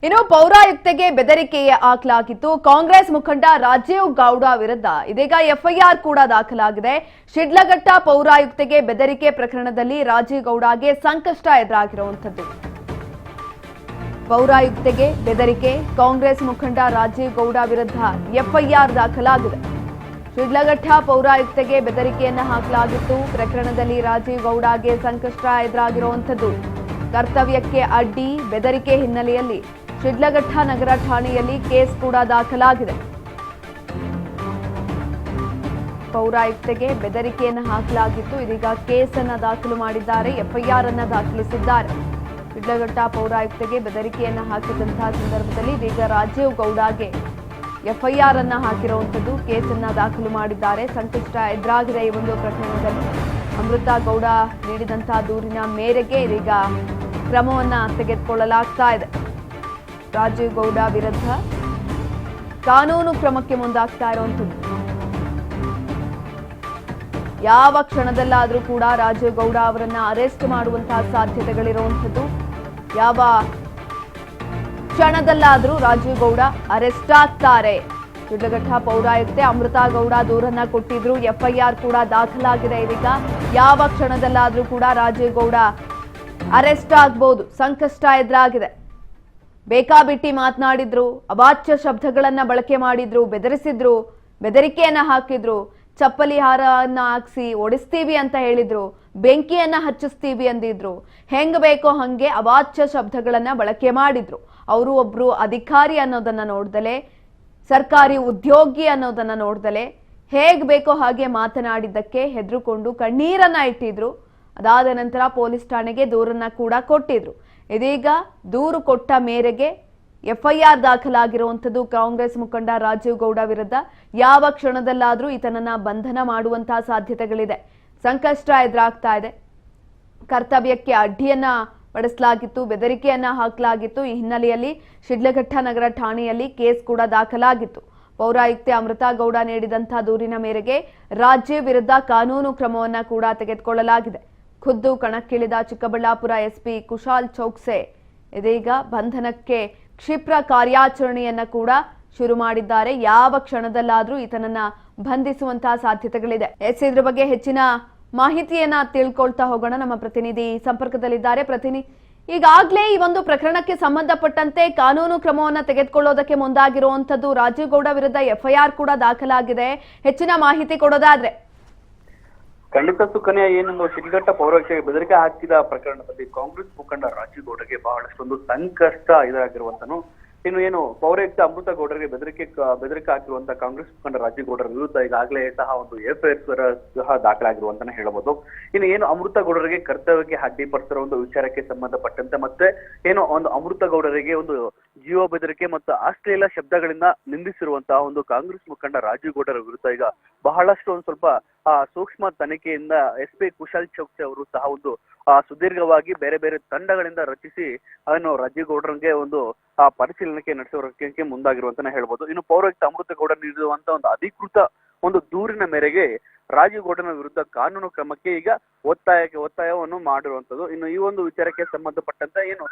ಇನ್ನು ಪೌರಾಯುಕ್ತೆಗೆ ಬೆದರಿಕೆಯೇ ಹಾಕಲಾಗಿತ್ತು. ಕಾಂಗ್ರೆಸ್ ಮುಖಂಡ ರಾಜೀವ್ ಗೌಡ ವಿರುದ್ಧ ಇದೀಗ ಎಫ್ಐಆರ್ ಕೂಡ ದಾಖಲಾಗಿದೆ. ಶಿಡ್ಲಘಟ್ಟ ಪೌರಾಯುಕ್ತೆಗೆ ಬೆದರಿಕೆ ಪ್ರಕರಣದಲ್ಲಿ ರಾಜೀವ್ ಗೌಡಗೆ ಸಂಕಷ್ಟ ಎದುರಾಗಿರುವಂತದ್ದು. ಪೌರಾಯುಕ್ತೆಗೆ ಬೆದರಿಕೆ, ಕಾಂಗ್ರೆಸ್ ಮುಖಂಡ ರಾಜೀವ್ ಗೌಡ ವಿರುದ್ಧ ಎಫ್ಐಆರ್ ದಾಖಲಾಗಿದೆ. ಶಿಡ್ಲಘಟ್ಟ ಪೌರಾಯುಕ್ತೆಗೆ ಬೆದರಿಕೆಯನ್ನ ಹಾಕಲಾಗಿತ್ತು. ಪ್ರಕರಣದಲ್ಲಿ ರಾಜೀವ್ ಗೌಡಗೆ ಸಂಕಷ್ಟ ಎದುರಾಗಿರುವಂತದ್ದು. ಕರ್ತವ್ಯಕ್ಕೆ ಅಡ್ಡಿ, ಬೆದರಿಕೆ ಹಿನ್ನೆಲೆಯಲ್ಲಿ ಶಿಡ್ಲಘಟ್ಟ ನಗರ ಠಾಣೆಯಲ್ಲಿ ಕೇಸ್ ಕೂಡ ದಾಖಲಾಗಿದೆ. ಪೌರಾಯುಕ್ತೆಗೆ ಬೆದರಿಕೆಯನ್ನು ಹಾಕಲಾಗಿತ್ತು. ಇದೀಗ ಕೇಸನ್ನ ದಾಖಲು ಮಾಡಿದ್ದಾರೆ, ಎಫ್ಐಆರ್ ಅನ್ನ ದಾಖಲಿಸಿದ್ದಾರೆ. ಶಿಡ್ಲಘಟ್ಟ ಪೌರಾಯುಕ್ತೆಗೆ ಬೆದರಿಕೆಯನ್ನ ಹಾಕಿದಂತಹ ಸಂದರ್ಭದಲ್ಲಿ ಇದೀಗ ರಾಜೀವ್ ಗೌಡಗೆ ಎಫ್ಐಆರ್ ಅನ್ನ ಹಾಕಿರುವಂತದ್ದು, ಕೇಸನ್ನ ದಾಖಲು ಮಾಡಿದ್ದಾರೆ. ಸಂಕಷ್ಟ ಎದುರಾಗಿದೆ ಈ ಒಂದು ಪ್ರಕರಣದಲ್ಲಿ. ಅಮೃತ ಗೌಡ ನೀಡಿದಂತಹ ದೂರಿನ ಮೇರೆಗೆ ಇದೀಗ ಕ್ರಮವನ್ನ ತೆಗೆದುಕೊಳ್ಳಲಾಗ್ತಾ ಇದೆ. ರಾಜೀವ್ ಗೌಡ ವಿರುದ್ಧ ಕಾನೂನು ಕ್ರಮಕ್ಕೆ ಮುಂದಾಗ್ತಾ ಇರುವಂತದ್ದು. ಯಾವ ಕ್ಷಣದಲ್ಲಾದ್ರೂ ಕೂಡ ರಾಜೀವ್ ಗೌಡ ಅವರನ್ನ ಅರೆಸ್ಟ್ ಮಾಡುವಂತಹ ಸಾಧ್ಯತೆಗಳಿರುವಂತದ್ದು. ಯಾವ ಕ್ಷಣದಲ್ಲಾದ್ರೂ ರಾಜೀವ್ ಗೌಡ ಅರೆಸ್ಟ್ ಆಗ್ತಾರೆ. ಶಿಡ್ಲಘಟ್ಟ ಪೌರಾಯುಕ್ತೆ ಅಮೃತ ಗೌಡ ದೂರನ್ನ ಕೊಟ್ಟಿದ್ರು, ಎಫ್ಐಆರ್ ಕೂಡ ದಾಖಲಾಗಿದೆ. ಇದೀಗ ಯಾವ ಕ್ಷಣದಲ್ಲಾದ್ರೂ ಕೂಡ ರಾಜೀವ್ ಗೌಡ ಅರೆಸ್ಟ್ ಆಗ್ಬಹುದು. ಸಂಕಷ್ಟ ಎದುರಾಗಿದೆ. ಬೇಕಾಬಿಟ್ಟಿ ಮಾತನಾಡಿದ್ರು, ಅವಾಚ್ಯ ಶಬ್ದಗಳನ್ನ ಬಳಕೆ ಮಾಡಿದ್ರು, ಬೆದರಿಸಿದ್ರು, ಬೆದರಿಕೆಯನ್ನ ಹಾಕಿದ್ರು, ಚಪ್ಪಲಿ ಹಾರನ್ನ ಹಾಕ್ಸಿ ಓಡಿಸ್ತೀವಿ ಅಂತ ಹೇಳಿದ್ರು, ಬೆಂಕಿಯನ್ನ ಹಚ್ಚಿಸ್ತೀವಿ ಅಂದಿದ್ರು. ಹೆಂಗ್ ಬೇಕೋ ಹಂಗೆ ಅವಾಚ್ಯ ಶಬ್ದಗಳನ್ನ ಬಳಕೆ ಮಾಡಿದ್ರು. ಅವರು ಒಬ್ರು ಅಧಿಕಾರಿ ಅನ್ನೋದನ್ನ ನೋಡ್ದಲೆ, ಸರ್ಕಾರಿ ಉದ್ಯೋಗಿ ಅನ್ನೋದನ್ನ ನೋಡ್ದಲೆ ಹೇಗ್ ಬೇಕೋ ಹಾಗೆ ಮಾತನಾಡಿದ್ದಕ್ಕೆ ಹೆದರುಕೊಂಡು ಕಣ್ಣೀರನ್ನ ಇಟ್ಟಿದ್ರು. ಅದಾದ ನಂತರ ಪೊಲೀಸ್ ಠಾಣೆಗೆ ದೂರನ್ನ ಕೂಡ ಕೊಟ್ಟಿದ್ರು. ಇದೀಗ ದೂರು ಕೊಟ್ಟ ಮೇರೆಗೆ ಎಫ್ಐಆರ್ ದಾಖಲಾಗಿರುವಂತದ್ದು. ಕಾಂಗ್ರೆಸ್ ಮುಖಂಡ ರಾಜೀವ್ ಗೌಡ ವಿರುದ್ಧ ಯಾವ ಕ್ಷಣದಲ್ಲಾದ್ರೂ ಈತನನ್ನ ಬಂಧನ ಮಾಡುವಂತಹ ಸಾಧ್ಯತೆಗಳಿದೆ. ಸಂಕಷ್ಟ ಎದುರಾಗ್ತಾ ಇದೆ. ಕರ್ತವ್ಯಕ್ಕೆ ಅಡ್ಡಿಯನ್ನ ಪಡಿಸಲಾಗಿತ್ತು, ಬೆದರಿಕೆಯನ್ನ ಹಾಕಲಾಗಿತ್ತು. ಈ ಹಿನ್ನೆಲೆಯಲ್ಲಿ ಶಿಡ್ಲಘಟ್ಟ ನಗರ ಠಾಣೆಯಲ್ಲಿ ಕೇಸ್ ಕೂಡ ದಾಖಲಾಗಿತ್ತು. ಪೌರಾಯುಕ್ತೆ ಅಮೃತ ಗೌಡ ನೀಡಿದಂತಹ ದೂರಿನ ಮೇರೆಗೆ ರಾಜೀವ್ ವಿರುದ್ಧ ಕಾನೂನು ಕ್ರಮವನ್ನ ಕೂಡ ತೆಗೆದುಕೊಳ್ಳಲಾಗಿದೆ. ಖುದ್ದು ಕಣಕ್ಕಿಳಿದ ಚಿಕ್ಕಬಳ್ಳಾಪುರ ಎಸ್ಪಿ ಕುಶಾಲ್ ಚೌಕ್ಸೆ ಇದೀಗ ಬಂಧನಕ್ಕೆ ಕ್ಷಿಪ್ರ ಕಾರ್ಯಾಚರಣೆಯನ್ನ ಕೂಡ ಶುರು ಮಾಡಿದ್ದಾರೆ. ಯಾವ ಕ್ಷಣದಲ್ಲಾದ್ರೂ ಈತನನ್ನ ಬಂಧಿಸುವಂತಹ ಸಾಧ್ಯತೆಗಳಿದೆ. ಇದ್ರ ಬಗ್ಗೆ ಹೆಚ್ಚಿನ ಮಾಹಿತಿಯನ್ನ ತಿಳ್ಕೊಳ್ತಾ ಹೋಗೋಣ. ನಮ್ಮ ಪ್ರತಿನಿಧಿ ಸಂಪರ್ಕದಲ್ಲಿದ್ದಾರೆ. ಈಗಾಗಲೇ ಈ ಒಂದು ಪ್ರಕರಣಕ್ಕೆ ಸಂಬಂಧಪಟ್ಟಂತೆ ಕಾನೂನು ಕ್ರಮವನ್ನ ತೆಗೆದುಕೊಳ್ಳೋದಕ್ಕೆ ಮುಂದಾಗಿರುವಂತದ್ದು. ರಾಜೀವ್ ಗೌಡ ವಿರುದ್ಧ ಎಫ್ಐಆರ್ ಕೂಡ ದಾಖಲಾಗಿದೆ. ಹೆಚ್ಚಿನ ಮಾಹಿತಿ ಕೊಡೋದಾದ್ರೆ ಖಂಡಿತ ಸುಕನ್ಯಾ, ಏನೊಂದು ಶಿಡ್ಲಘಟ್ಟ ಪೌರಾಯುಕ್ತೆಗೆ ಬೆದರಿಕೆ ಹಾಕಿದ ಪ್ರಕರಣದಲ್ಲಿ ಕಾಂಗ್ರೆಸ್ ಮುಖಂಡ ರಾಜೀವ್ ಗೌಡಗೆ ಬಹಳಷ್ಟೊಂದು ಸಂಕಷ್ಟ ಎದುರಾಗಿರುವಂತನು. ಏನು ಪೌರಾಯುಕ್ತ ಅಮೃತ ಗೌಡರಿಗೆ ಬೆದರಿಕೆ ಹಾಕಿರುವಂತಹ ಕಾಂಗ್ರೆಸ್ ಮುಖಂಡ ರಾಜೀವ್ ಗೌಡರ ವಿರುದ್ಧ ಈಗಾಗಲೇ ಸಹ ಒಂದು ಎಫ್ಐಆರ್ ಸಹ ದಾಖಲಾಗಿರುವಂತಾನೆ ಹೇಳಬಹುದು. ಏನು ಅಮೃತ ಗೌಡರಿಗೆ ಕರ್ತವ್ಯಕ್ಕೆ ಅಡ್ಡಿಪಡಿಸಿರುವ ಒಂದು ವಿಚಾರಕ್ಕೆ ಸಂಬಂಧಪಟ್ಟಂತೆ ಮತ್ತೆ ಒಂದು ಅಮೃತ ಗೌಡರಿಗೆ ಒಂದು ಜೀವ ಬೆದರಿಕೆ ಮತ್ತು ಅಶ್ಲೀಲ ಶಬ್ದಗಳಿಂದ ನಿಂದಿಸಿರುವಂತಹ ಒಂದು ಕಾಂಗ್ರೆಸ್ ಮುಖಂಡ ರಾಜೀವ್ ಗೌಡರ ವಿರುದ್ಧ ಈಗ ಬಹಳಷ್ಟು ಒಂದು ಸ್ವಲ್ಪ ಸೂಕ್ಷ್ಮ ತನಿಖೆಯಿಂದ ಎಸ್ಪಿ ಕುಶಾಲ್ ಚೌಕ್ಸೆ ಅವರು ಸಹ ಒಂದು ಸುದೀರ್ಘವಾಗಿ ಬೇರೆ ಬೇರೆ ತಂಡಗಳಿಂದ ರಚಿಸಿ ರಾಜೀವ್ ಗೌಡರಿಗೆ ಒಂದು ಪರಿಶೀಲನೆಗೆ ನಡೆಸೋಕೆ ಮುಂದಾಗಿರುವಂತಾನೆ ಹೇಳ್ಬೋದು. ಇನ್ನು ಪೌರಾಯುಕ್ತ ಅಮೃತ ಗೌಡ ನೀಡಿರುವಂತಹ ಒಂದು ಅಧಿಕೃತ ಒಂದು ದೂರಿನ ಮೇರೆಗೆ ರಾಜೀವ್ ಗೌಡನ ವಿರುದ್ಧ ಕಾನೂನು ಕ್ರಮಕ್ಕೆ ಈಗ ಒತ್ತಾಯವನ್ನು ಮಾಡಿರುವಂತದ್ದು. ಇನ್ನು ಈ ಒಂದು ವಿಚಾರಕ್ಕೆ ಸಂಬಂಧಪಟ್ಟಂತೆ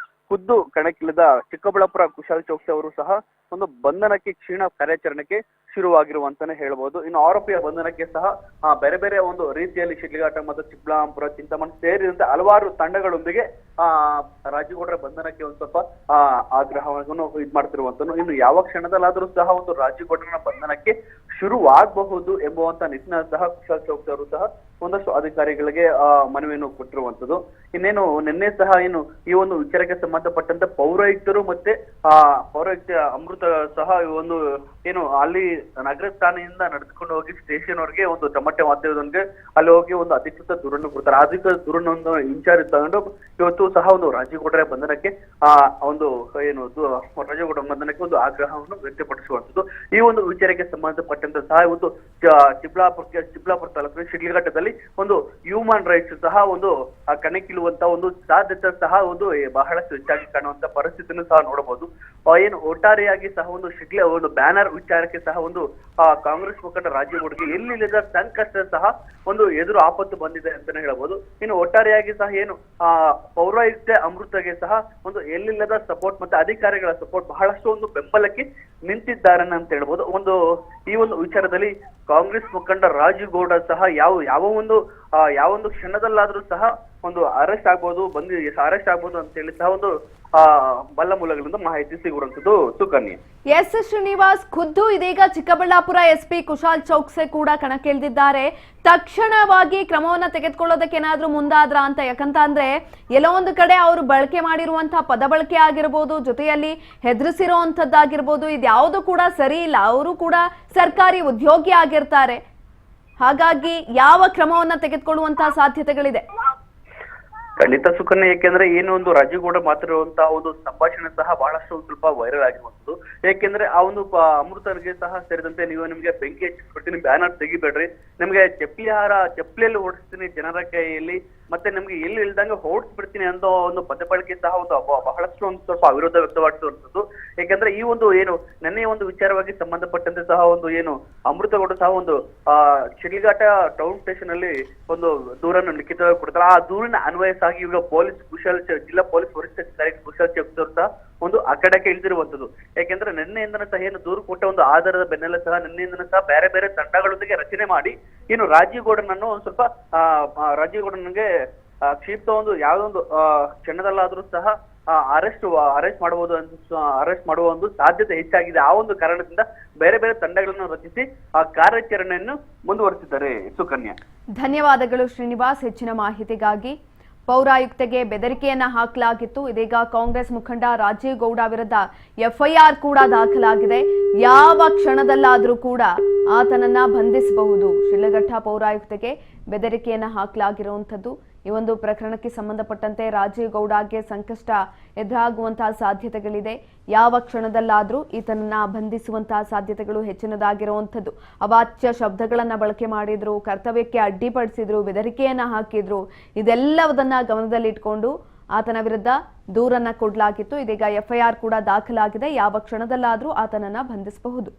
ಖುದ್ದು ಕಣಕ್ಕಿಳಿದ ಚಿಕ್ಕಬಳ್ಳಾಪುರ ಕುಶಾಲ್ ಚೌಕ್ಸೆ ಅವರು ಸಹ ಒಂದು ಬಂಧನಕ್ಕೆ ಕ್ಷೀಣ ಕಾರ್ಯಾಚರಣೆಗೆ ಶುರುವಾಗಿರುವಂತಾನೆ ಹೇಳ್ಬೋದು. ಇನ್ನು ಆರೋಪಿಯ ಬಂಧನಕ್ಕೆ ಸಹ ಬೇರೆ ಬೇರೆ ಒಂದು ರೀತಿಯಲ್ಲಿ ಶಿಡ್ಲಘಟ್ಟ ಮತ್ತು ಚಿಕ್ಕಬಳ್ಳಾಪುರ, ಚಿಂತಾಮಣಿ ಸೇರಿದಂತೆ ಹಲವಾರು ತಂಡಗಳೊಂದಿಗೆ ರಾಜೀವ್ ಗೌಡರ ಬಂಧನಕ್ಕೆ ಒಂದು ಸ್ವಲ್ಪ ಆಗ್ರಹವನ್ನು ಮಾಡ್ತಿರುವಂತನು. ಇನ್ನು ಯಾವ ಕ್ಷಣದಲ್ಲಾದ್ರೂ ಸಹ ಒಂದು ರಾಜೀವ್ ಗೌಡರ ಬಂಧನಕ್ಕೆ ಶುರುವಾಗಬಹುದು ಎಂಬುವಂತ ನಿಟ್ಟಿನಲ್ಲಿ ಸಹ ಕುಶಾಲ್ ಚೌಕ್ಸೆ ಅವರು ಸಹ ಒಂದಷ್ಟು ಅಧಿಕಾರಿಗಳಿಗೆ ಮನವಿಯನ್ನು ಕೊಟ್ಟಿರುವಂತದ್ದು. ನಿನ್ನೆ ಸಹ ಈ ಒಂದು ವಿಚಾರಕ್ಕೆ ಸಂಬಂಧಪಟ್ಟಂತೆ ಪೌರಾಯುಕ್ತರು ಮತ್ತೆ ಪೌರಾಯುಕ್ತ ಅಮೃತ ಸಹ ಒಂದು ಅಲ್ಲಿ ನಗರ ಠಾಣೆಯಿಂದ ನಡೆದುಕೊಂಡು ಹೋಗಿ ಸ್ಟೇಷನ್ ವರೆಗೆ ಒಂದು ಟಮಟೆ ಮಾಧ್ಯಮದೊಂದಿಗೆ ಅಲ್ಲಿ ಹೋಗಿ ಒಂದು ಅಧಿಕೃತ ದೂರನ್ನು ಕೊಡ್ತಾರೆ. ಅಧಿಕೃತ ದೂರನ್ನು ಇನ್ಚಾರ್ಜ್ ತಗೊಂಡು ಇವತ್ತು ಸಹ ಒಂದು ರಾಜೀವ್ ಗೌಡರ ಬಂಧನಕ್ಕೆ ರಾಜೀವ್ ಗೌಡ ಬಂಧನಕ್ಕೆ ಒಂದು ಆಗ್ರಹವನ್ನು ವ್ಯಕ್ತಪಡಿಸುವಂತದ್ದು. ಈ ಒಂದು ವಿಚಾರಕ್ಕೆ ಸಂಬಂಧಪಟ್ಟಂತೆ ಸಹ ಇವತ್ತು ಚಿಕ್ಕಬಳ್ಳಾಪುರ ತಾಲೂಕಿನ ಶಿಡ್ಲಘಟ್ಟದಲ್ಲಿ ಒಂದು ಹ್ಯೂಮನ್ ರೈಟ್ಸ್ ಸಹ ಒಂದು ಕಣಕ್ಕಿಳುವಂತ ಒಂದು ಸಾಧ್ಯತೆ ಸಹ ಒಂದು ಬಹಳಷ್ಟು ಹೆಚ್ಚಾಗಿ ಕಾಣುವಂತ ಪರಿಸ್ಥಿತಿಯನ್ನು ಸಹ ನೋಡಬಹುದು. ಏನು ಒಟ್ಟಾರೆಯಾಗಿ ಸಹ ಒಂದು ಬ್ಯಾನರ್ ವಿಚಾರಕ್ಕೆ ಸಹ ಕಾಂಗ್ರೆಸ್ ಮುಖಂಡ ರಾಜೀವ್ಗೌಡಗೆ ಎಲ್ಲಿಲ್ಲದ ಸಂಕಷ್ಟ ಸಹ ಎದುರು ಆಪತ್ತು ಬಂದಿದೆ ಅಂತಾನೆ ಹೇಳ್ಬೋದು. ಇನ್ನು ಒಟ್ಟಾರೆಯಾಗಿ ಸಹ ಪೌರಾಯುಕ್ತೆ ಅಮೃತಗೆ ಸಹ ಎಲ್ಲಿಲ್ಲದ ಸಪೋರ್ಟ್ ಮತ್ತೆ ಅಧಿಕಾರಿಗಳ ಸಪೋರ್ಟ್ ಬಹಳಷ್ಟು ಬೆಂಬಲಕ್ಕೆ ನಿಂತಿದ್ದಾರೆ ಅಂತ ಹೇಳ್ಬೋದು. ಈ ವಿಚಾರದಲ್ಲಿ ಕಾಂಗ್ರೆಸ್ ಮುಖಂಡ ರಾಜೀವ್ಗೌಡ ಸಹ ಯಾವ ಒಂದು ಕ್ಷಣದಲ್ಲಾದ್ರೂ ಸಹ ಅರೆಸ್ಟ್ ಆಗ್ಬೋದು ಅಂತ ಹೇಳಿ ಸಹ ಬಲ್ಲ ಮೂಲಗಳಿಂದ ಮಾಹಿತಿ ಸಿಗುವಂತದ್ದು ಸುಕನ್ಯೆ. ಎಸ್ ಶ್ರೀನಿವಾಸ್, ಖುದ್ದು ಇದೀಗ ಚಿಕ್ಕಬಳ್ಳಾಪುರ ಎಸ್ಪಿ ಕುಶಾಲ್ ಚೌಕ್ಸೆ ಕೂಡ ಕಣಕ್ಕಿಳಿದಿದ್ದಾರೆ. ತಕ್ಷಣವಾಗಿ ಕ್ರಮವನ್ನ ತೆಗೆದುಕೊಳ್ಳೋದಕ್ಕೆ ಏನಾದ್ರೂ ಮುಂದಾದ್ರ ಅಂತ? ಯಾಕಂತಂದ್ರೆ ಎಲ್ಲೋ ಒಂದು ಕಡೆ ಅವರು ಬಳಕೆ ಮಾಡಿರುವಂತಹ ಪದ ಬಳಕೆ ಆಗಿರ್ಬೋದು, ಜೊತೆಯಲ್ಲಿ ಹೆದರಿಸಿರುವಂತದ್ದಾಗಿರ್ಬೋದು, ಇದ್ಯಾವುದು ಕೂಡ ಸರಿ ಇಲ್ಲ. ಅವರು ಕೂಡ ಸರ್ಕಾರಿ ಉದ್ಯೋಗಿ ಆಗಿರ್ತಾರೆ. ಹಾಗಾಗಿ ಯಾವ ಕ್ರಮವನ್ನ ತೆಗೆದುಕೊಳ್ಳುವಂತಹ ಸಾಧ್ಯತೆಗಳಿದೆ? ಖಂಡಿತ ಸುಕನ್ಯೆ, ಯಾಕೆಂದ್ರೆ ರಾಜೀವ್ಗೌಡ ಮಾತಾಡಿರುವಂತಹ ಸಂಭಾಷಣೆ ಸಹ ಬಹಳಷ್ಟು ಸ್ವಲ್ಪ ವೈರಲ್ ಆಗಿರುವಂತದ್ದು. ಯಾಕೆಂದ್ರೆ ಅಮೃತರಿಗೆ ಸಹ ಸೇರಿದಂತೆ ನಿಮ್ಗೆ ಬೆಂಕಿ ಹಚ್ಚಿಸ್ಬಿಡ್ತೀನಿ, ಬ್ಯಾನರ್ ತೆಗಿಬೇಡ್ರಿ, ನಿಮ್ಗೆ ಚಪ್ಪಲಿಯಲ್ಲಿ ಓಡಿಸ್ತೀನಿ ಜನರ ಕೈಯಲ್ಲಿ, ಮತ್ತೆ ನಿಮ್ಗೆ ಎಲ್ಲಿ ಇಲ್ದಂಗೆ ಓಡಿಸ್ಬಿಡ್ತೀನಿ ಅನ್ನೋ ಪದ ಬಳಕೆ ಸಹ ಬಹಳಷ್ಟು ಸ್ವಲ್ಪ ಅವಿರೋಧ ವ್ಯಕ್ತವಾಗಿರುವಂತದ್ದು. ಯಾಕಂದ್ರೆ ಈ ನೆನ್ನೆ ವಿಚಾರವಾಗಿ ಸಂಬಂಧಪಟ್ಟಂತೆ ಸಹ ಅಮೃತಗೌಡ ಸಹ ಶಿಡ್ಲಘಾಟ ಟೌನ್ ಸ್ಟೇಷನ್ ಅಲ್ಲಿ ದೂರನ್ನು ಲಿಖಿತವಾಗಿ ಕೊಡ್ತಾರೆ. ಆ ದೂರಿನ ಅನ್ವಯ ಸಹ ಈಗ ಜಿಲ್ಲಾ ಪೊಲೀಸ್ ವರಿಷ್ಠಾಧಿಕಾರಿ ಕುಶಾಲ್ ಚೌಕ್ಸೆ ಸಹ ಅಖಾಡಕ್ಕೆ ಇಳಿದಿರುವಂತದ್ದು. ಯಾಕೆಂದ್ರೆ ನಿನ್ನೆಯಿಂದನೂ ಸಹ ದೂರು ಕೊಟ್ಟ ಆಧಾರದ ಬೆನ್ನಲ್ಲೇ ಸಹ ನಿನ್ನೆಯಿಂದನೂ ಸಹ ಬೇರೆ ಬೇರೆ ತಂಡಗಳೊಂದಿಗೆ ರಚನೆ ಮಾಡಿ ರಾಜೀವ್ಗೌಡನನ್ನು ರಾಜೀವ್ಗೌಡನಿಗೆ ಕ್ಷಿಪ್ತ ಯಾವ್ದೊಂದು ಕ್ಷಣದಲ್ಲಾದ್ರೂ ಸಹ ಅರೆಸ್ಟ್ ಮಾಡುವ ಸಾಧ್ಯತೆ ಹೆಚ್ಚಾಗಿದೆ. ಆ ಕಾರಣದಿಂದ ಬೇರೆ ಬೇರೆ ತಂಡಗಳನ್ನು ರಚಿಸಿ ಆ ಕಾರ್ಯಾಚರಣೆಯನ್ನು ಮುಂದುವರಿಸಿದ್ದಾರೆ. ಸುಕನ್ಯಾ, ಧನ್ಯವಾದಗಳು ಶ್ರೀನಿವಾಸ್ ಹೆಚ್ಚಿನ ಮಾಹಿತಿಗಾಗಿ. ಪೌರಾಯುಕ್ತೆಗೆ ಬೆದರಿಕೆಯನ್ನ ಹಾಕಲಾಗಿತ್ತು. ಇದೀಗ ಕಾಂಗ್ರೆಸ್ ಮುಖಂಡ ರಾಜೀವ್ಗೌಡ ವಿರುದ್ಧ ಎಫ್ಐಆರ್ ಕೂಡ ದಾಖಲಾಗಿದೆ. ಯಾವ ಕ್ಷಣದಲ್ಲಾದ್ರೂ ಕೂಡ ಆತನನ್ನ ಬಂಧಿಸಬಹುದು. ಶಿಡ್ಲಘಟ್ಟ ಪೌರಾಯುಕ್ತೆಗೆ ಬೆದರಿಕೆಯನ್ನ ಹಾಕಲಾಗಿರುವಂತದ್ದು. ಈ ಪ್ರಕರಣಕ್ಕೆ ಸಂಬಂಧಪಟ್ಟಂತೆ ರಾಜೀವ್ಗೌಡಗೆ ಸಂಕಷ್ಟ ಎದುರಾಗುವಂತಹ ಸಾಧ್ಯತೆಗಳಿದೆ. ಯಾವ ಕ್ಷಣದಲ್ಲಾದ್ರೂ ಈತನನ್ನ ಬಂಧಿಸುವಂತಹ ಸಾಧ್ಯತೆಗಳು ಹೆಚ್ಚಿನದಾಗಿರುವಂತದ್ದು. ಅವಾಚ್ಯ ಶಬ್ದಗಳನ್ನ ಬಳಕೆ ಮಾಡಿದ್ರು, ಕರ್ತವ್ಯಕ್ಕೆ ಅಡ್ಡಿಪಡಿಸಿದ್ರು, ಬೆದರಿಕೆಯನ್ನ ಹಾಕಿದ್ರು. ಇದೆಲ್ಲವನ್ನ ಗಮನದಲ್ಲಿಟ್ಕೊಂಡು ಆತನ ವಿರುದ್ಧ ದೂರನ್ನ ಕೊಡಲಾಗಿತ್ತು. ಇದೀಗ ಎಫ್ಐಆರ್ ಕೂಡ ದಾಖಲಾಗಿದೆ. ಯಾವ ಕ್ಷಣದಲ್ಲಾದ್ರೂ ಆತನನ್ನ ಬಂಧಿಸಬಹುದು.